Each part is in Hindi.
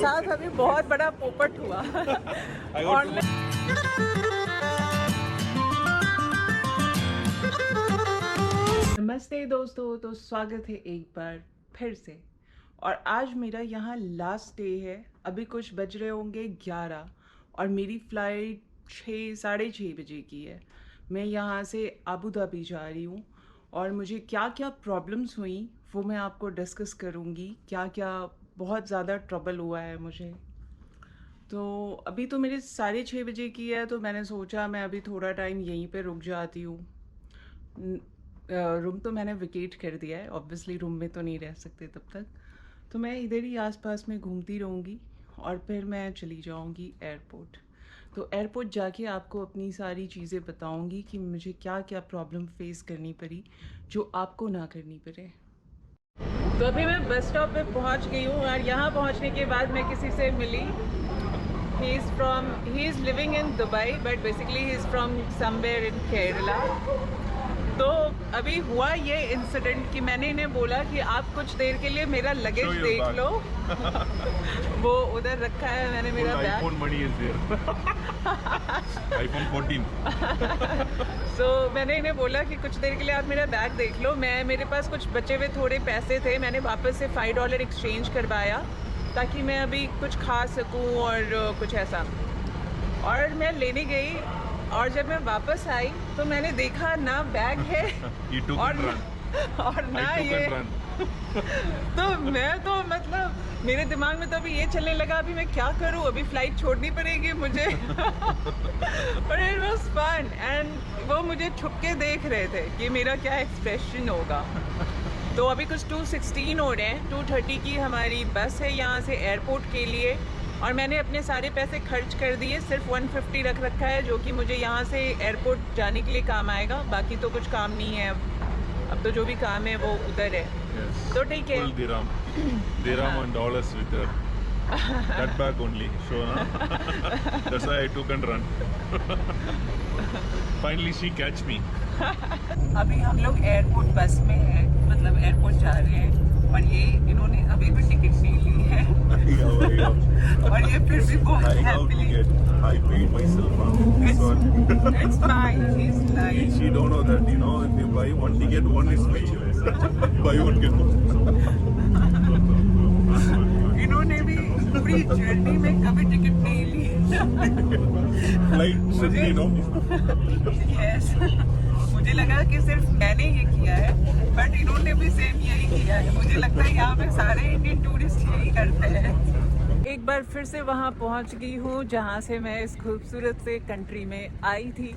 साथ अभी बहुत बड़ा पोपट हुआ। नमस्ते दोस्तों, तो स्वागत है एक बार फिर से। और आज मेरा यहाँ लास्ट डे है। अभी कुछ बज रहे होंगे 11 और मेरी फ़्लाइट 6-6:30 बजे की है। मैं यहाँ से अबू धाबी जा रही हूँ और मुझे क्या क्या प्रॉब्लम्स हुई वो मैं आपको डिस्कस करूँगी। क्या क्या बहुत ज़्यादा ट्रबल हुआ है मुझे। तो अभी तो मेरे 6:30 बजे की है, तो मैंने सोचा मैं अभी थोड़ा टाइम यहीं पे रुक जाती हूँ। रूम तो मैंने वेकेट कर दिया है, ऑब्वियसली रूम में तो नहीं रह सकते तब तक। तो मैं इधर ही आसपास में घूमती रहूँगी और फिर मैं चली जाऊँगी एयरपोर्ट। तो एयरपोर्ट जाके आपको अपनी सारी चीज़ें बताऊँगी कि मुझे क्या क्या प्रॉब्लम फेस करनी पड़ी जो आपको ना करनी पड़े। तो अभी मैं बस स्टॉप पे पहुँच गई हूँ और यहाँ पहुँचने के बाद मैं किसी से मिली। he is living in Dubai but basically he is from somewhere in Kerala। तो अभी हुआ ये इंसिडेंट कि मैंने इन्हें बोला कि आप कुछ देर के लिए मेरा लगेज देख लो। वो उधर रखा है मैंने मेरा bag. iPhone money is there। iPhone 14। So मैंने इन्हें बोला कि कुछ देर के लिए आप मेरा बैग देख लो। मेरे पास कुछ बचे हुए थोड़े पैसे थे, मैंने वापस से $5 एक्सचेंज करवाया ताकि मैं अभी कुछ खा सकूं और कुछ ऐसा। और मैं लेने गई और जब मैं वापस आई तो मैंने देखा ना बैग है और ना ये। तो मैं तो मतलब मेरे दिमाग में तो अभी ये चलने लगा अभी मैं क्या करूं, अभी फ्लाइट छोड़नी पड़ेगी मुझे। पर इट वाज फन एंड वो मुझे छुप के देख रहे थे कि मेरा क्या एक्सप्रेशन होगा। तो अभी कुछ 2:16 हो रहे हैं। 2:30 की हमारी बस है यहाँ से एयरपोर्ट के लिए और मैंने अपने सारे पैसे खर्च कर दिए। सिर्फ 150 रख रखा है जो कि मुझे यहाँ से एयरपोर्ट जाने के लिए काम आएगा। बाकी तो कुछ काम नहीं है अब तो जो भी काम है वो उधर है। Yes. तो ठीक है। Full dirham and dollars with her. That bag only. So that's why I took and run. Finally she catch me. अभी हम लोग एयरपोर्ट बस में हैं, मतलब एयरपोर्ट जा रहे हैं और ये इन्होंने अभी भी टिकट नहीं ली है। और ये फिर भी बहुत happily I paid myself. It's fine, he's lying. She don't know that, you know, if you buy one ticket, one is free. Buy one get one. इन्होंने भी पूरी जर्नी में कभी टिकट नहीं ली। Flight should be, no? Yes. मुझे लगा कि सिर्फ मैंने ये किया है बट इन्होंने भी सेम यही किया है। मुझे लगता है यहाँ पे सारे इंडियन टूरिस्ट यही करते हैं। एक बार फिर से वहाँ पहुँच गई हूँ जहाँ से मैं इस खूबसूरत से कंट्री में आई थी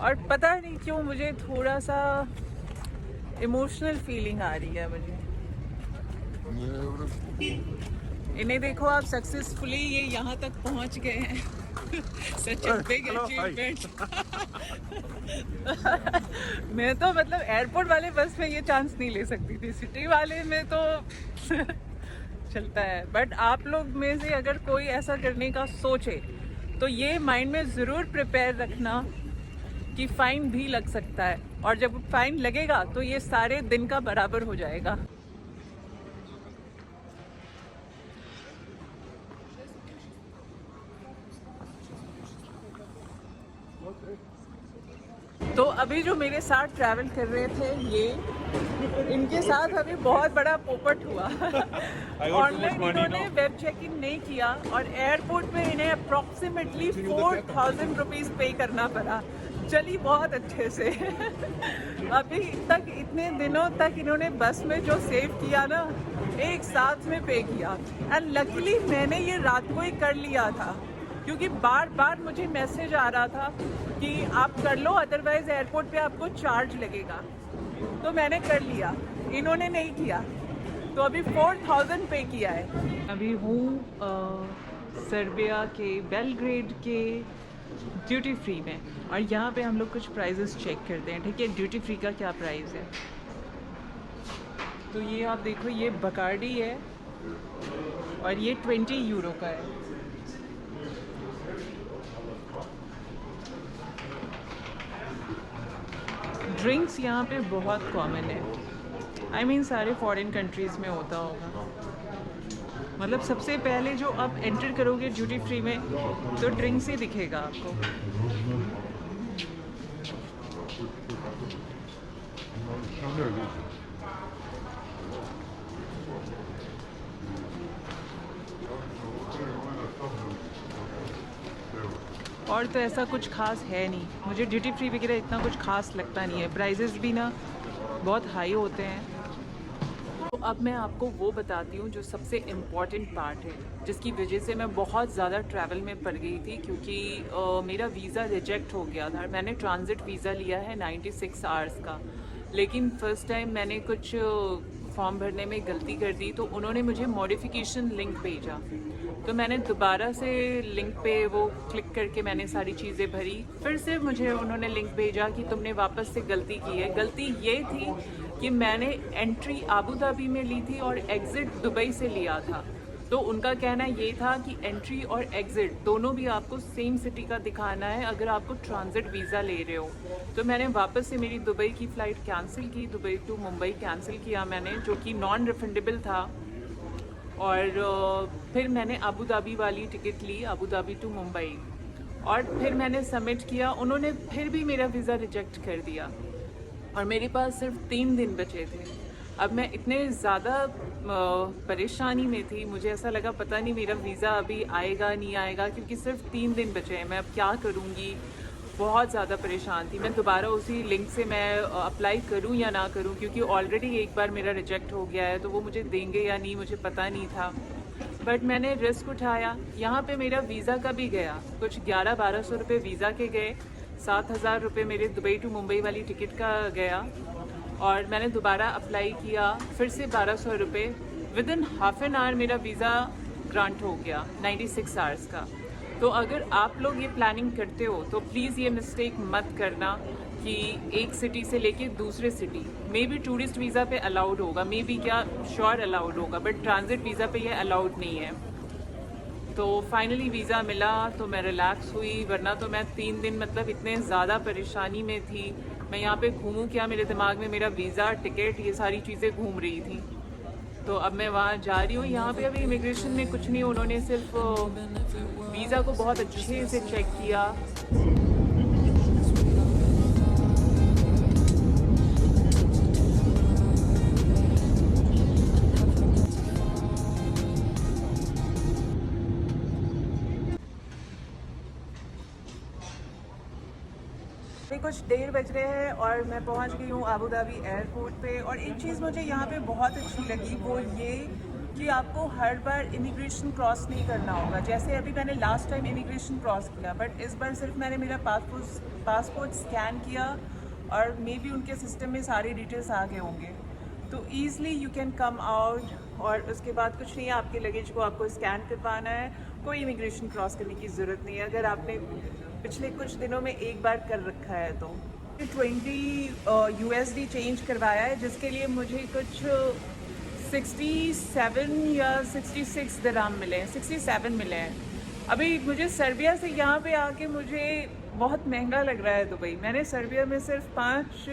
और पता नहीं क्यों मुझे थोड़ा सा इमोशनल फीलिंग आ रही है मुझे। इन्हें देखो आप, सक्सेसफुली ये यहाँ तक पहुँच गए हैं। Such a big achievement। मैं तो मतलब एयरपोर्ट वाले बस में ये चांस नहीं ले सकती थी, सिटी वाले में तो चलता है। बट आप लोग में से अगर कोई ऐसा करने का सोचे तो ये माइंड में ज़रूर प्रिपेयर रखना कि फ़ाइन भी लग सकता है और जब फ़ाइन लगेगा तो ये सारे दिन का बराबर हो जाएगा। तो अभी जो मेरे साथ ट्रैवल कर रहे थे इनके साथ अभी बहुत बड़ा पोपट हुआ। ऑनलाइन इन्होंने वेब चेक इन नहीं किया और एयरपोर्ट पे इन्हें अप्रॉक्सीमेटली 4000 रुपीज़ पे करना पड़ा। चली बहुत अच्छे से। अभी तक इतने दिनों तक इन्होंने बस में जो सेव किया ना एक साथ में पे किया एंड लकीली मैंने ये रात को ही कर लिया था क्योंकि बार बार मुझे मैसेज आ रहा था कि आप कर लो अदरवाइज एयरपोर्ट पे आपको चार्ज लगेगा। तो मैंने कर लिया, इन्होंने नहीं किया तो अभी 4000 पे किया है। अभी हूँ सर्बिया के बेलग्रेड के ड्यूटी फ्री में और यहाँ पे हम लोग कुछ प्राइजेस चेक करते हैं। ठीक है, ड्यूटी फ्री का क्या प्राइस है। तो ये आप देखो, ये बकार्डी है और ये 20 यूरो का है। ड्रिंक्स यहाँ पे बहुत कॉमन है, I mean सारे फॉरेन कंट्रीज़ में होता होगा। मतलब सबसे पहले जो आप एंटर करोगे ड्यूटी फ्री में तो ड्रिंक्स ही दिखेगा आपको। और तो ऐसा कुछ खास है नहीं, मुझे ड्यूटी फ्री वगैरह इतना कुछ खास लगता नहीं है। प्राइजेस भी ना बहुत हाई होते हैं। तो अब मैं आपको वो बताती हूँ जो सबसे इम्पॉर्टेंट पार्ट है, जिसकी वजह से मैं बहुत ज़्यादा ट्रैवल में पड़ गई थी, क्योंकि मेरा वीज़ा रिजेक्ट हो गया था। मैंने ट्रांजिट वीज़ा लिया है 96 आवर्स का, लेकिन फ़र्स्ट टाइम मैंने कुछ फॉर्म भरने में गलती कर दी, तो उन्होंने मुझे मॉडिफिकेशन लिंक भेजा। तो मैंने दोबारा से लिंक पे वो क्लिक करके मैंने सारी चीज़ें भरी। फिर से मुझे उन्होंने लिंक भेजा कि तुमने वापस से गलती की है। गलती ये थी कि मैंने एंट्री आबू धाबी में ली थी और एग्ज़िट दुबई से लिया था। तो उनका कहना ये था कि एंट्री और एग्ज़िट दोनों भी आपको सेम सिटी का दिखाना है अगर आपको ट्रांजिट वीज़ा ले रहे हो। तो मैंने वापस से मेरी दुबई की फ़्लाइट कैंसिल की, दुबई टू मुंबई कैंसिल किया मैंने, जो कि नॉन रिफंडेबल था। और फिर मैंने आबू धाबी वाली टिकट ली, आबू धाबी टू मुंबई, और फिर मैंने सबमिट किया। उन्होंने फिर भी मेरा वीज़ा रिजेक्ट कर दिया और मेरे पास सिर्फ 3 दिन बचे थे। अब मैं इतने ज़्यादा परेशानी में थी, मुझे ऐसा लगा पता नहीं मेरा वीज़ा अभी आएगा नहीं आएगा, क्योंकि सिर्फ 3 दिन बचे हैं। मैं अब क्या करूँगी, बहुत ज़्यादा परेशान थी। मैं दोबारा उसी लिंक से मैं अप्लाई करूँ या ना करूँ, क्योंकि ऑलरेडी एक बार मेरा रिजेक्ट हो गया है, तो वो मुझे देंगे या नहीं मुझे पता नहीं था। बट मैंने रिस्क उठाया। यहाँ पे मेरा वीज़ा का भी गया, कुछ 1100-1200 रुपये वीज़ा के गए, 7000 रुपये मेरे दुबई टू मुंबई वाली टिकट का गया, और मैंने दोबारा अप्लाई किया, फिर से 1200 रुपये। विदिन हाफ एन आवर मेरा वीज़ा ग्रांट हो गया 96 आवर्स का। तो अगर आप लोग ये प्लानिंग करते हो तो प्लीज़ ये मिस्टेक मत करना कि एक सिटी से लेके दूसरे city. May be tourist visa पे अलाउड होगा, मे बी क्या श्योर अलाउड होगा, बट ट्रांजिट वीज़ा पे ये अलाउड नहीं है। तो फाइनली वीज़ा मिला तो मैं रिलैक्स हुई, वरना तो मैं 3 दिन मतलब इतने ज़्यादा परेशानी में थी। मैं यहाँ पे घूमूँ क्या, मेरे दिमाग में मेरा वीज़ा, टिकट, ये सारी चीज़ें घूम रही थी। तो अब मैं वहाँ जा रही हूँ। यहाँ पे अभी इमिग्रेशन में कुछ नहीं, उन्होंने सिर्फ वीज़ा को बहुत अच्छे से चेक किया। कुछ 1:30 बज रहे हैं और मैं पहुंच गई हूँ आबू धाबी एयरपोर्ट पे। और एक चीज़ मुझे यहाँ पे बहुत अच्छी लगी, वो ये कि आपको हर बार इमिग्रेशन क्रॉस नहीं करना होगा। जैसे अभी मैंने लास्ट टाइम इमिग्रेशन क्रॉस किया, बट इस बार सिर्फ मैंने मेरा पासपोर्ट स्कैन किया और मे बी उनके सिस्टम में सारे डिटेल्स आ गए होंगे, तो easily you can come out. और उसके बाद कुछ नहीं है, आपके लगेज को आपको स्कैन करवाना है, कोई इमिग्रेशन क्रॉस करने की ज़रूरत नहीं है अगर आपने पिछले कुछ दिनों में एक बार कर रखा है। तो 20 USD चेंज करवाया है, जिसके लिए मुझे कुछ 67 या 66 दिरहम मिले हैं, 67 मिले हैं। अभी मुझे सर्बिया से यहाँ पे आके मुझे बहुत महंगा लग रहा है दुबई। मैंने सर्बिया में सिर्फ 5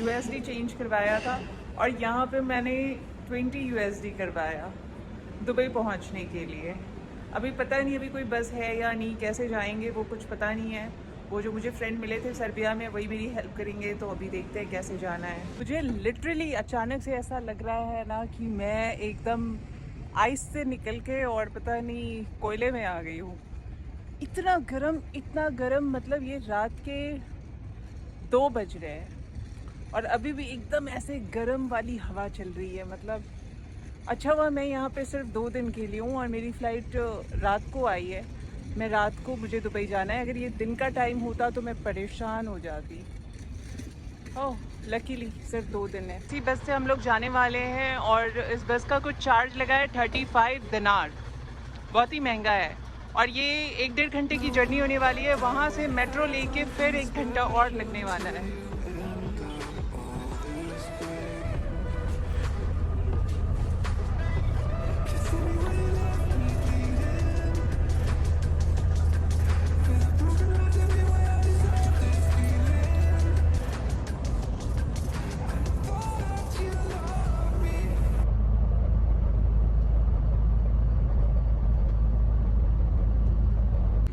USD चेंज करवाया था और यहाँ पे मैंने 20 USD करवाया दुबई पहुँचने के लिए। अभी पता नहीं अभी कोई बस है या नहीं, कैसे जाएंगे वो कुछ पता नहीं है। वो जो मुझे फ्रेंड मिले थे सर्बिया में, वही मेरी हेल्प करेंगे, तो अभी देखते हैं कैसे जाना है। मुझे लिटरली अचानक से ऐसा लग रहा है ना कि मैं एकदम आइस से निकल के और पता नहीं कोयले में आ गई हूँ। इतना गर्म, मतलब ये रात के 2 बज रहे हैं और अभी भी एकदम ऐसे गर्म वाली हवा चल रही है। मतलब अच्छा हुआ मैं यहाँ पे सिर्फ 2 दिन के लिए हूँ और मेरी फ़्लाइट रात को आई है। मैं रात को मुझे दुबई जाना है, अगर ये दिन का टाइम होता तो मैं परेशान हो जाती। ओह लकीली सिर्फ 2 दिन है। इसी बस से हम लोग जाने वाले हैं और इस बस का कुछ चार्ज लगा है 35 दिनार, बहुत ही महंगा है। और ये 1-1.5 घंटे की जर्नी होने वाली है, वहाँ से मेट्रो लेके फिर 1 घंटा और लगने वाला है।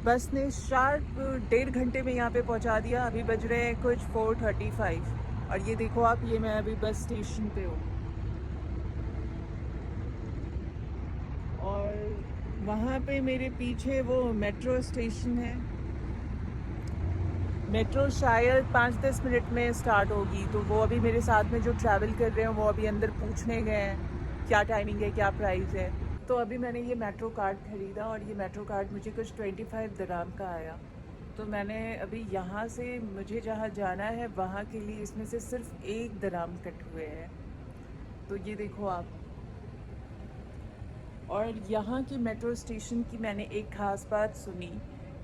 बस ने शार्प 1.5 घंटे में यहाँ पे पहुँचा दिया। अभी बज रहे हैं कुछ 4:35 और ये देखो आप, ये मैं अभी बस स्टेशन पे हूँ और वहाँ पे मेरे पीछे वो मेट्रो स्टेशन है। मेट्रो शायद 5-10 मिनट में स्टार्ट होगी, तो वो अभी मेरे साथ में जो ट्रैवल कर रहे हैं वो अभी अंदर पूछने गए हैं क्या टाइमिंग है, क्या प्राइस है। तो अभी मैंने ये मेट्रो कार्ड ख़रीदा और ये मेट्रो कार्ड मुझे कुछ 25 दिरहम का आया। तो मैंने अभी यहाँ से मुझे जहाँ जाना है वहाँ के लिए इसमें से सिर्फ 1 दिरहम कट हुए हैं। तो ये देखो आप। और यहाँ की मेट्रो स्टेशन की मैंने एक ख़ास बात सुनी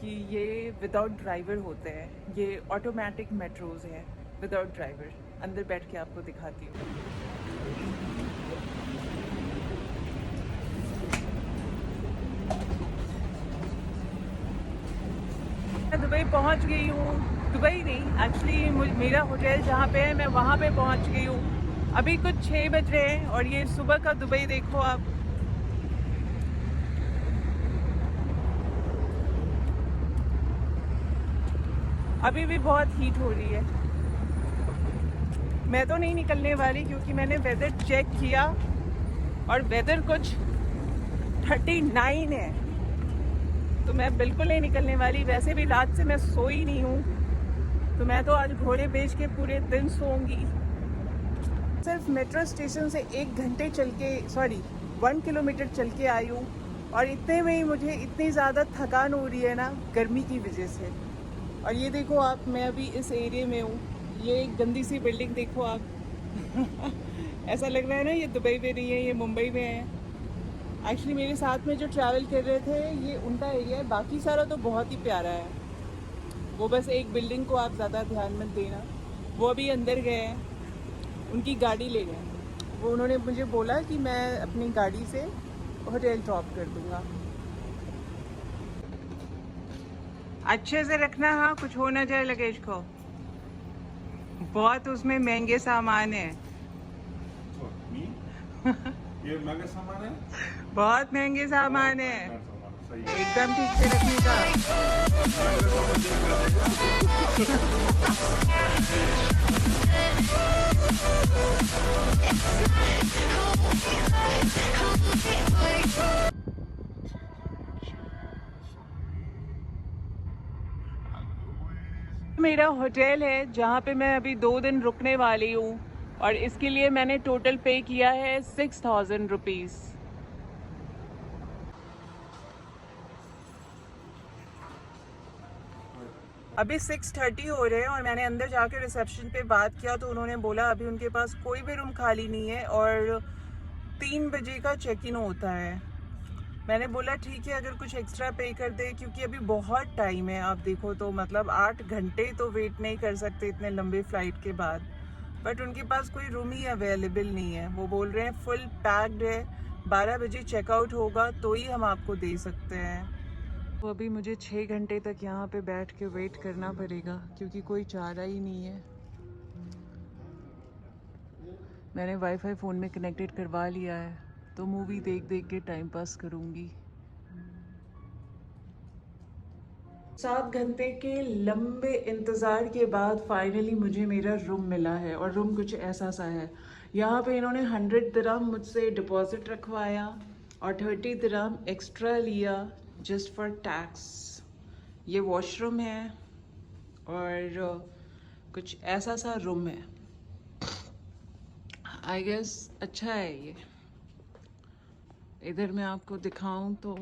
कि ये विदाउट ड्राइवर होते हैं। ये ऑटोमेटिक मेट्रोज़ हैं विदाउट ड्राइवर। अंदर बैठ के आपको दिखाती हूँ। मैं दुबई पहुँच गई हूँ। दुबई नहीं, एक्चुअली मेरा होटल जहाँ पे है मैं वहाँ पे पहुँच गई हूँ। अभी कुछ 6 बज रहे हैं और ये सुबह का दुबई देखो आप। अभी भी बहुत हीट हो रही है। मैं तो नहीं निकलने वाली क्योंकि मैंने वेदर चेक किया और वेदर कुछ 39 है, तो मैं बिल्कुल नहीं निकलने वाली। वैसे भी रात से मैं सोई नहीं हूँ, तो मैं तो आज घोड़े बेच के पूरे दिन सोऊंगी। सिर्फ मेट्रो स्टेशन से 1 घंटे चल के 1 किलोमीटर चल के आई हूँ और इतने में ही मुझे इतनी ज़्यादा थकान हो रही है ना, गर्मी की वजह से। और ये देखो आप, मैं अभी इस एरिया में हूँ। ये एक गंदी सी बिल्डिंग देखो आप। ऐसा लग रहा है ना ये दुबई में नहीं है, ये मुंबई में है। एक्चुअली मेरे साथ में जो ट्रैवल कर रहे थे ये उनका एरिया है, बाकी सारा तो बहुत ही प्यारा है। वो बस एक बिल्डिंग को आप ज़्यादा ध्यान मत देना। वो अभी अंदर गए हैं, उनकी गाड़ी ले गए। वो उन्होंने मुझे बोला कि मैं अपनी गाड़ी से होटल ड्रॉप कर दूँगा। अच्छे से रखना, हाँ, कुछ हो ना जाए लगेज को। बहुत उसमें महंगे सामान है। ये महंगे सामान है, बहुत महंगे सामान है, एकदम ठीक से रखने का। मेरा होटल है जहाँ पे मैं अभी 2 दिन रुकने वाली हूँ और इसके लिए मैंने टोटल पे किया है 6000 रुपीज़। अभी 6:30 हो रहे हैं और मैंने अंदर जाके रिसेप्शन पे बात किया तो उन्होंने बोला अभी उनके पास कोई भी रूम खाली नहीं है और 3 बजे का चेक इन होता है। मैंने बोला ठीक है, अगर कुछ एक्स्ट्रा पे कर दे, क्योंकि अभी बहुत टाइम है। आप देखो तो मतलब 8 घंटे तो वेट नहीं कर सकते इतने लंबे फ्लाइट के बाद। बट उनके पास कोई रूम ही अवेलेबल नहीं है। वो बोल रहे हैं फुल पैक्ड है, 12 बजे चेकआउट होगा तो ही हम आपको दे सकते हैं। तो अभी मुझे 6 घंटे तक यहाँ पे बैठ के वेट करना पड़ेगा क्योंकि कोई चारा ही नहीं है। मैंने वाईफाई फ़ोन में कनेक्टेड करवा लिया है, तो मूवी देख देख के टाइम पास करूँगी। 7 घंटे के लंबे इंतज़ार के बाद फाइनली मुझे मेरा रूम मिला है और रूम कुछ ऐसा सा है। यहाँ पे इन्होंने 100 दिरहम मुझसे डिपॉजिट रखवाया और 30 दिरहम एक्स्ट्रा लिया जस्ट फॉर टैक्स। ये वॉशरूम है और कुछ ऐसा सा रूम है। आई गेस अच्छा है ये। इधर मैं आपको दिखाऊं तो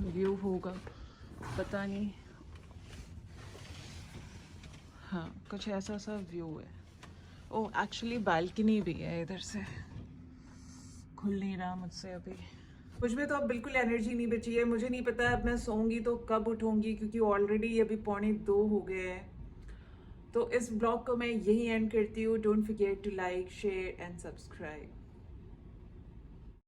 व्यू होगा, पता नहीं। हाँ, कुछ ऐसा सा व्यू है। ओह, एक्चुअली बालकनी भी है, इधर से खुल नहीं रहा मुझसे अभी। मुझ में तो अब बिल्कुल एनर्जी नहीं बची है। मुझे नहीं पता अब मैं सोऊंगी तो कब उठूंगी, क्योंकि ऑलरेडी अभी 1:45 हो गए हैं। तो इस ब्लॉग को मैं यही एंड करती हूँ। Don't forget to like, share and subscribe.